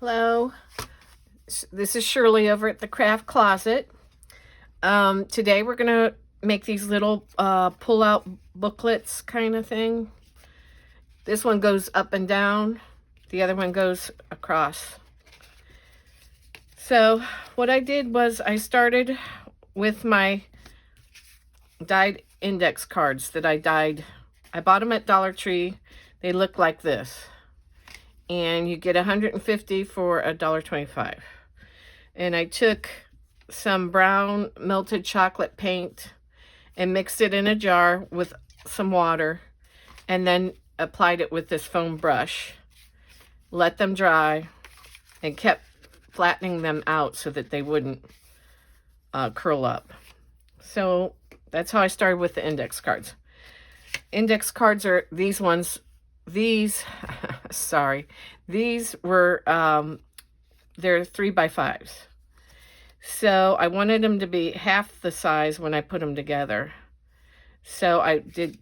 Hello, this is Shirley over at the Craft Closet. Today we're gonna make these little pull-out booklets kind of thing. This one goes up and down, the other one goes across. So what I did was I started with my dyed index cards that I dyed. I bought them at Dollar Tree. They look like this. And you get 150 for $1.25. And I took some brown melted chocolate paint and mixed it in a jar with some water, and then applied it with this foam brush. Let them dry and kept flattening them out so that they wouldn't curl up. So that's how I started with the index cards. Index cards are these ones. These were they're 3x5s. So I wanted them to be half the size when I put them together. So I did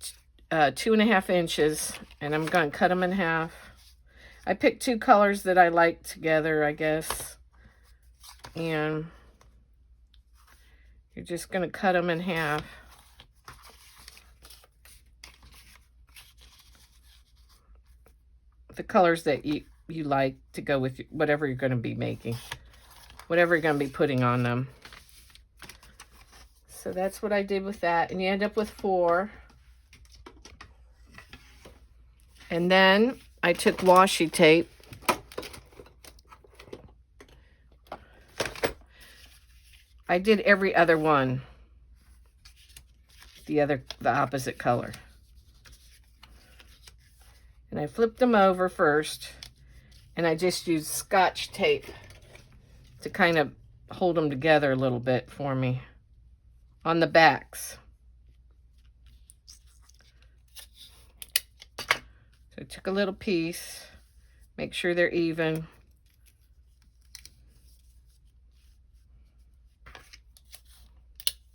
2.5 inches, and I'm going to cut them in half. I picked two colors that I like together, I guess. And you're just going to cut them in half. The colors that you like to go with whatever you're going to be making, whatever you're going to be putting on them. So that's what I did with that, and you end up with 4. And then I took washi tape. I did every other one the opposite color. And I flipped them over first, and I just used Scotch tape to kind of hold them together a little bit for me on the backs. So I took a little piece, make sure they're even.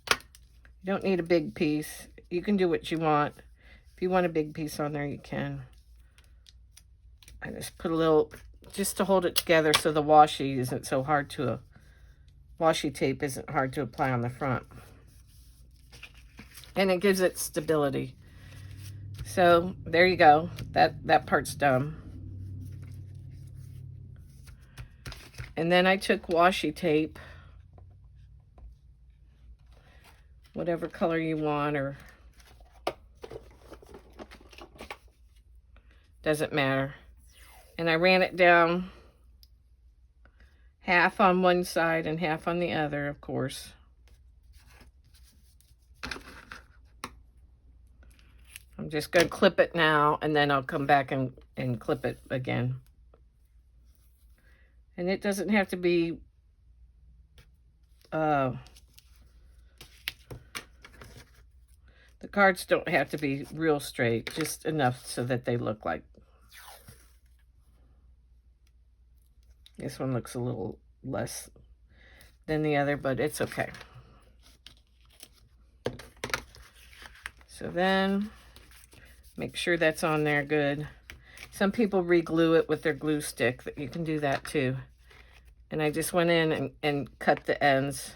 You don't need a big piece. You can do what you want. If you want a big piece on there, you can. I just put a little, just to hold it together so the washi isn't so hard to, washi tape isn't hard to apply on the front. And it gives it stability. So there you go. That part's done. And then I took washi tape, whatever color you want, or doesn't matter. And I ran it down half on one side and half on the other, of course. I'm just going to clip it now, and then I'll come back and clip it again. And it doesn't have to be the cards don't have to be real straight, just enough so that they look like. This one looks a little less than the other, but it's okay. So then, make sure that's on there good. Some people re-glue it with their glue stick. You can do that too. And I just went in and cut the ends.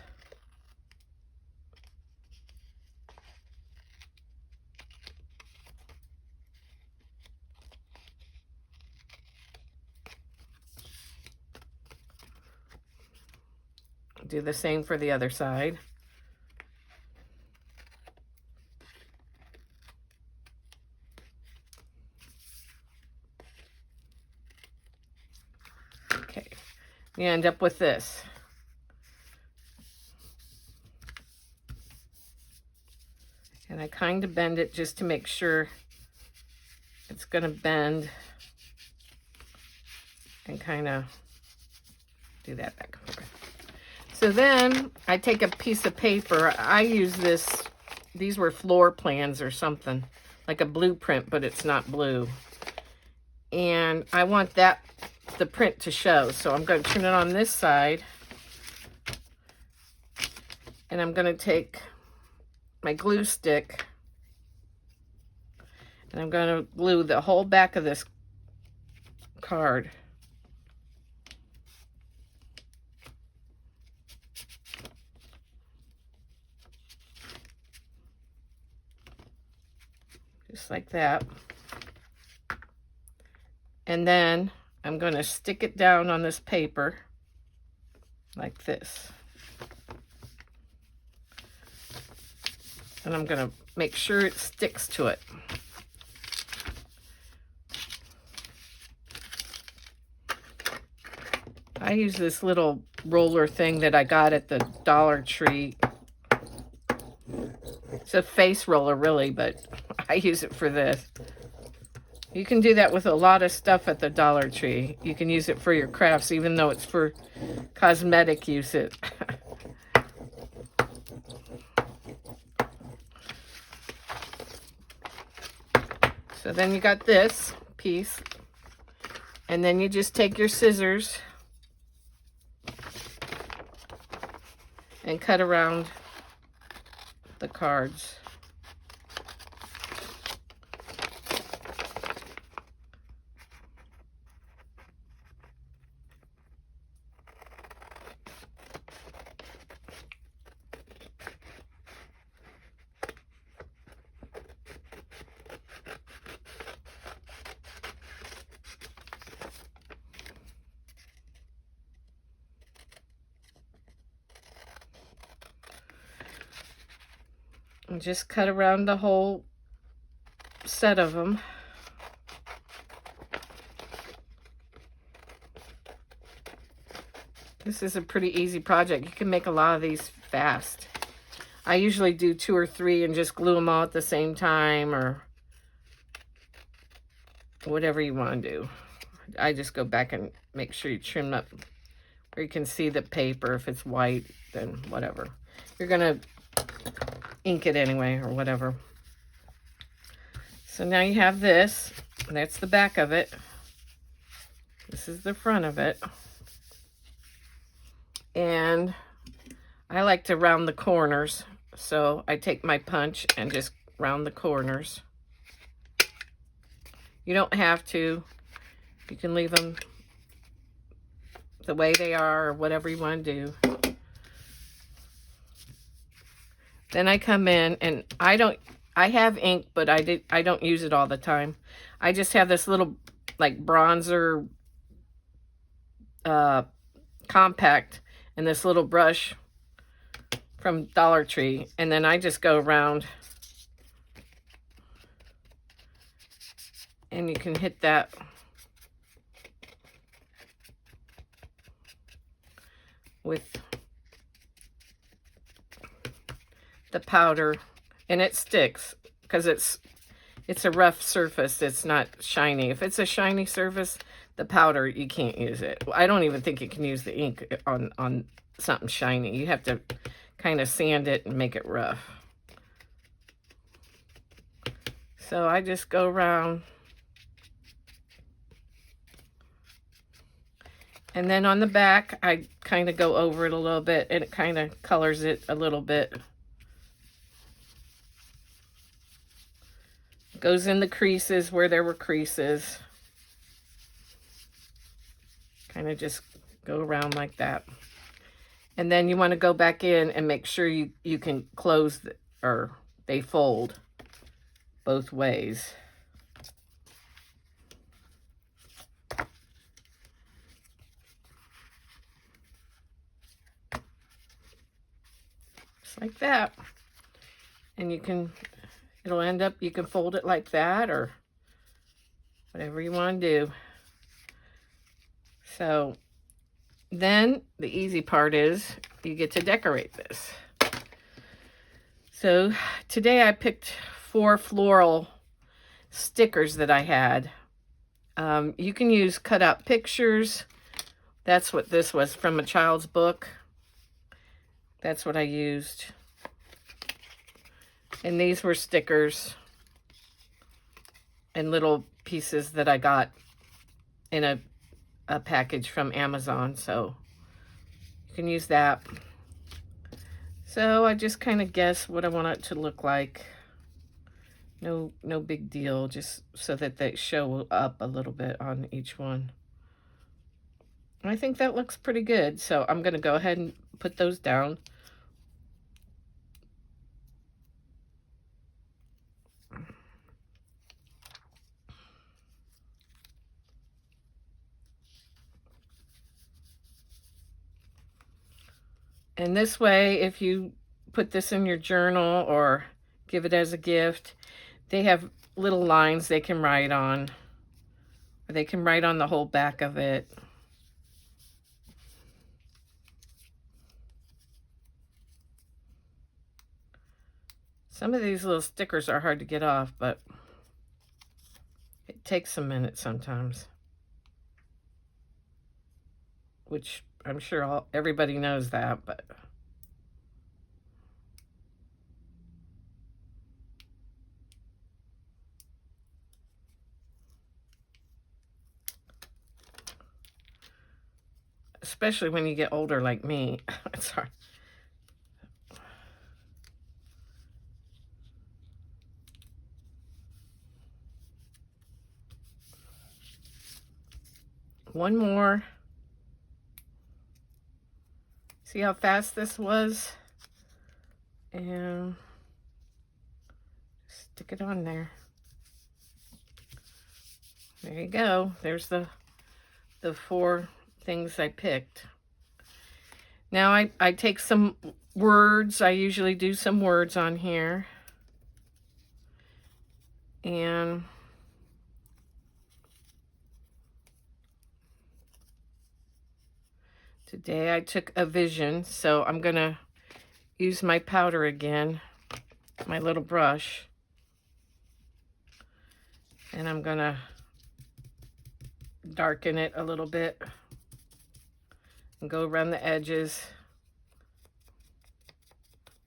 Do the same for the other side. Okay, you end up with this. And I kind of bend it just to make sure it's going to bend, and kind of do that back and forth. So then I take a piece of paper. I use this, these were floor plans or something, like a blueprint, but it's not blue. And I want the print to show. So I'm going to turn it on this side. And I'm going to take my glue stick, and I'm going to glue the whole back of this card. just like that. And then I'm going to stick it down on this paper like this. And I'm going to make sure it sticks to it. I use this little roller thing that I got at the Dollar Tree. It's a face roller, really, but I use it for this. You can do that with a lot of stuff at the Dollar Tree. You can use it for your crafts, even though it's for cosmetic use. So then you got this piece, and then you just take your scissors and cut around the cards. And just cut around the whole set of them. This is a pretty easy project. You can make a lot of these fast. I usually do 2 or 3 and just glue them all at the same time, or whatever you want to do. I just go back and make sure you trim up where you can see the paper. If it's white, then whatever. You're going to ink it anyway, or whatever. So now you have this. That's the back of it. This is the front of it. And I like to round the corners, so I take my punch and just round the corners. You don't have to. You can leave them the way they are, or whatever you want to do. Then I come in, and I have ink, but I don't use it all the time. I just have this little like bronzer compact and this little brush from Dollar Tree, and then I just go around, and you can hit that with the powder, and it sticks because it's a rough surface. It's not shiny. If it's a shiny surface, the powder, you can't use it. I don't even think you can use the ink on something shiny. You have to kind of sand it and make it rough. So I just go around, and then on the back I kind of go over it a little bit, and it kind of colors it a little bit. Goes in the creases where there were creases. Kind of just go around like that. And then you want to go back in and make sure you can close or they fold both ways. Just like that. And you can, it'll end up, you can fold it like that or whatever you want to do. So then the easy part is you get to decorate this. So today I picked 4 floral stickers that I had. You can use cut out pictures. That's what this was, from a child's book. That's what I used. And these were stickers and little pieces that I got in a package from Amazon, so you can use that. So I just kind of guess what I want it to look like. No big deal, just so that they show up a little bit on each one. I think that looks pretty good, so I'm going to go ahead and put those down. And this way, if you put this in your journal or give it as a gift, they have little lines they can write on. Or they can write on the whole back of it. Some of these little stickers are hard to get off, but it takes a minute sometimes. Which I'm sure everybody knows that, but... especially when you get older like me. It's hard. One more. See how fast this was? And stick it on there. There you go. There's the 4 things I picked. Now I take some words. I usually do some words on here. And today I took a vision, so I'm gonna use my powder again, my little brush. And I'm gonna darken it a little bit and go around the edges,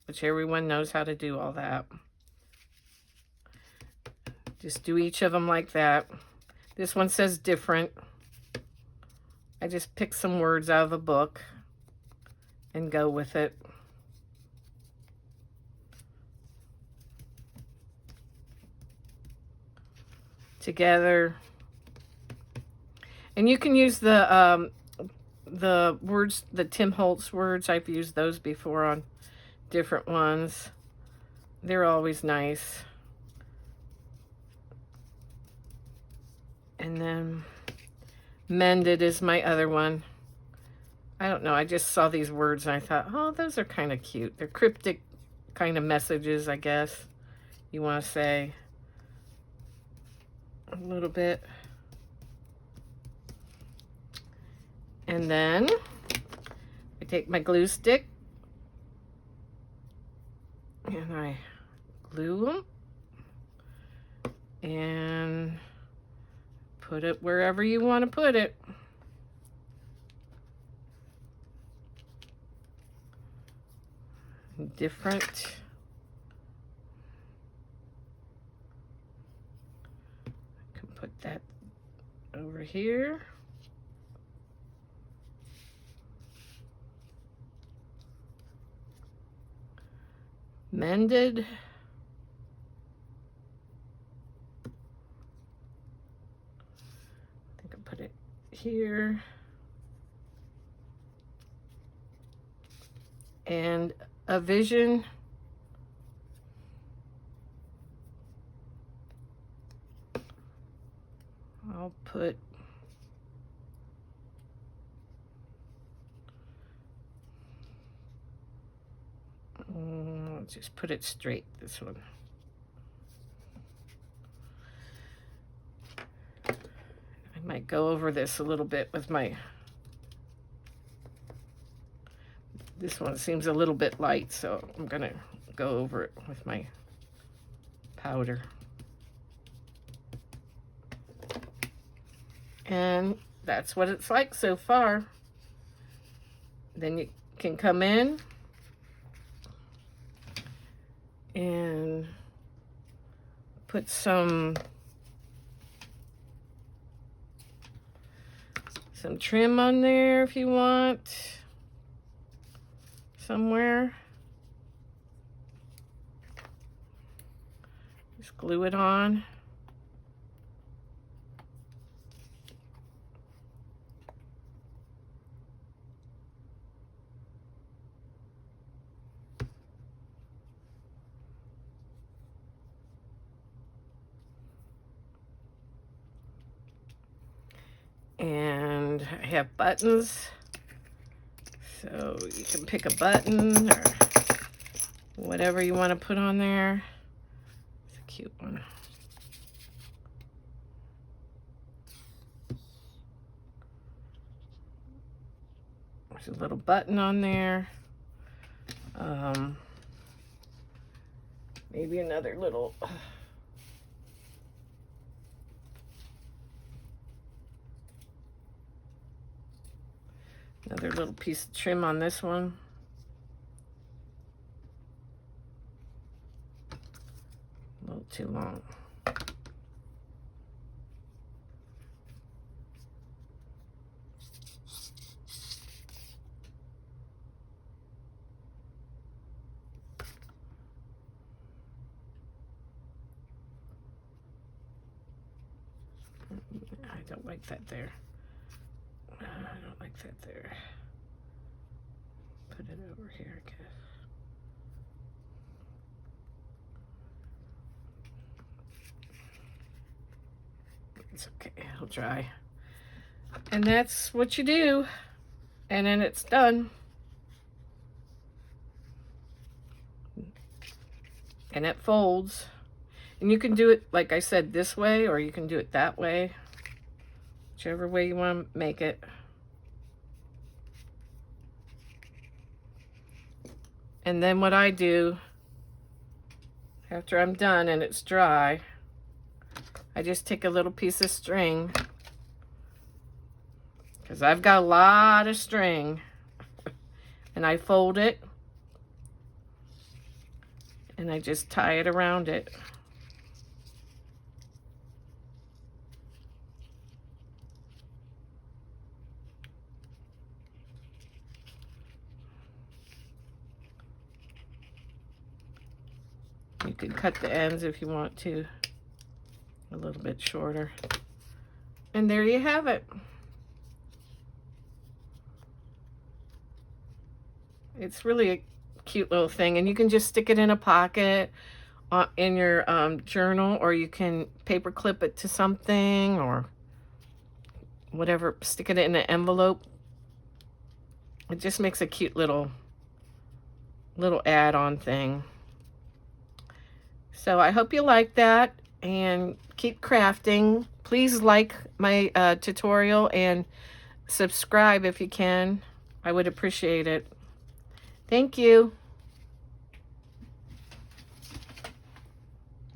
which everyone knows how to do all that. Just do each of them like that. This one says different. I just pick some words out of a book and go with it. Together. And you can use the words, the Tim Holtz words. I've used those before on different ones. They're always nice. And then mended is my other one. I don't know, I just saw these words and I thought, oh, those are kind of cute. They're cryptic kind of messages, I guess you want to say. A little bit. And then I take my glue stick and I glue them and put it wherever you want to put it. Different. I can put that over here. Mended. I think I put it here. And a vision. I'll put I'll just put it straight, this one. I might go over this a little bit with my, this one seems a little bit light, so I'm gonna go over it with my powder. And that's what it's like so far. Then you can come in and put some trim on there if you want, somewhere. Just glue it on. And I have buttons. So you can pick a button or whatever you want to put on there. It's a cute one. There's a little button on there. Maybe another little piece of trim on this one. A little too long. I don't like that there. I don't like that there. Put it over here, I guess. It's okay, it'll dry. And that's what you do. And then it's done. And it folds. And you can do it, like I said, this way, or you can do it that way. Whichever way you want to make it. And then what I do, after I'm done and it's dry, I just take a little piece of string, because I've got a lot of string, and I fold it, and I just tie it around it. You can cut the ends if you want to, a little bit shorter. And there you have it. It's really a cute little thing, and you can just stick it in a pocket in your journal, or you can paper clip it to something or whatever, stick it in an envelope. It just makes a cute little add-on thing. So I hope you like that and keep crafting. Please like my tutorial and subscribe if you can. I would appreciate it. Thank you.